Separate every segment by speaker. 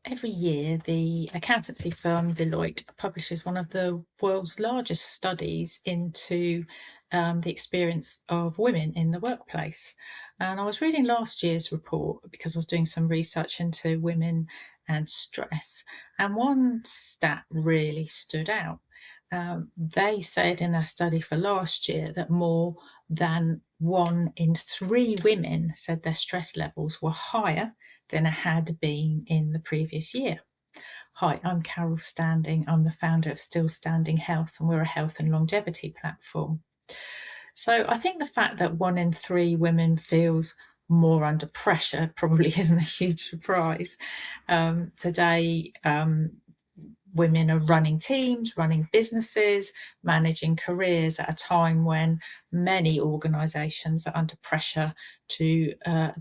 Speaker 1: Every year, the accountancy firm Deloitte publishes one of the world's largest studies into the experience of women in the workplace. And I was reading last year's report because I was doing some research into women and stress. And one stat really stood out. They said in their study for last year that more than 1 in 3 women said their stress levels were higher than it had been in the previous year. Hi, I'm Carol Standing. I'm the founder of Still Standing Health, and we're a health and longevity platform. So I think the fact that 1 in 3 women feels more under pressure probably isn't a huge surprise. Today, women are running teams, running businesses, managing careers at a time when many organisations are under pressure to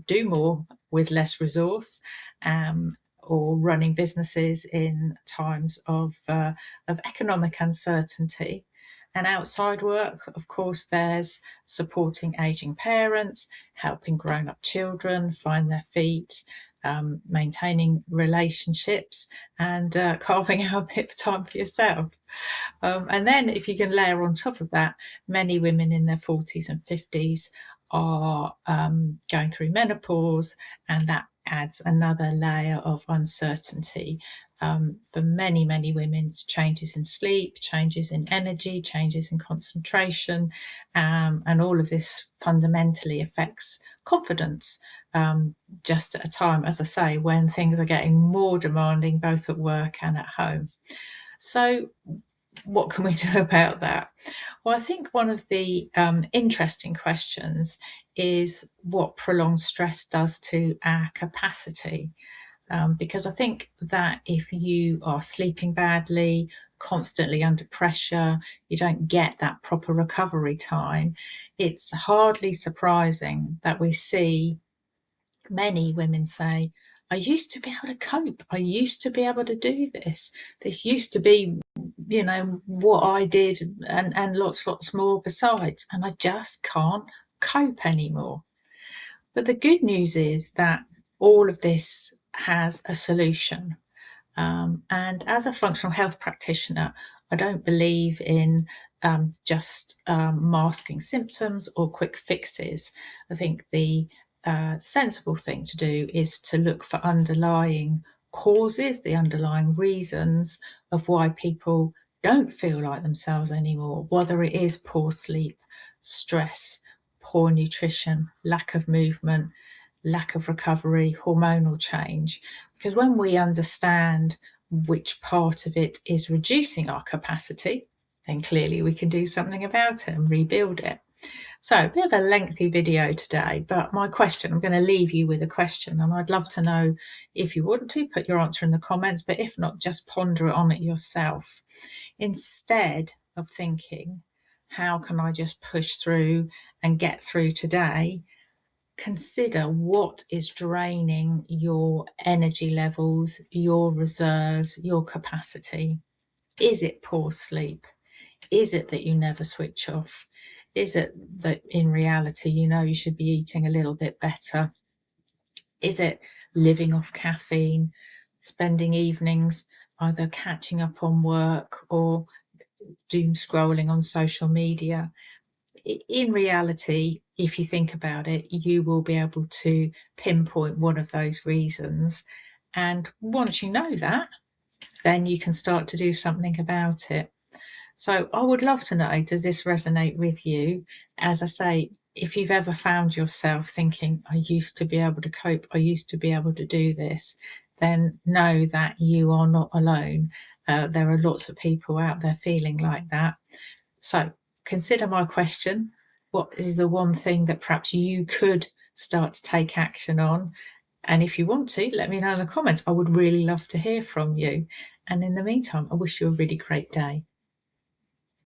Speaker 1: do more with less resource, or running businesses in times of economic uncertainty. And outside work, of course, there's supporting ageing parents, helping grown-up children find their feet, maintaining relationships, and carving out a bit of time for yourself. And then if you can layer on top of that, many women in their 40s and 50s are going through menopause, and that adds another layer of uncertainty. For many women, it's changes in sleep, changes in energy, changes in concentration, and all of this fundamentally affects confidence, just at a time, as I say, when things are getting more demanding both at work and at home. So what can we do about that? Well, I think one of the interesting questions is what prolonged stress does to our capacity. Because I think that if you are sleeping badly, constantly under pressure, you don't get that proper recovery time, it's hardly surprising that we see many women say, I used to be able to cope. I used to be able to do this. This used to be, what I did, and lots more besides. And I just can't cope anymore. But the good news is that all of this has a solution. And as a functional health practitioner, I don't believe in just masking symptoms or quick fixes. I think the sensible thing to do is to look for underlying causes, the underlying reasons of why people don't feel like themselves anymore, whether it is poor sleep, stress, poor nutrition, lack of movement, lack of recovery, hormonal change. Because when we understand which part of it is reducing our capacity, then clearly we can do something about it and rebuild it. So a bit of a lengthy video today, but my question, I'm going to leave you with a question, and I'd love to know, if you want to, put your answer in the comments, but if not, just ponder on it yourself. Instead of thinking, how can I just push through and get through today? Consider what is draining your energy levels, your reserves, your capacity. Is it poor sleep? Is it that you never switch off? Is it that in reality you should be eating a little bit better? Is it living off caffeine, spending evenings either catching up on work or doom scrolling on social media? In reality, if you think about it, you will be able to pinpoint one of those reasons. And once you know that, then you can start to do something about it. So I would love to know, does this resonate with you? As I say, if you've ever found yourself thinking, I used to be able to cope, I used to be able to do this, then know that you are not alone. There are lots of people out there feeling like that. So consider my question. What is the one thing that perhaps you could start to take action on? And if you want to, let me know in the comments. I would really love to hear from you. And in the meantime, I wish you a really great day.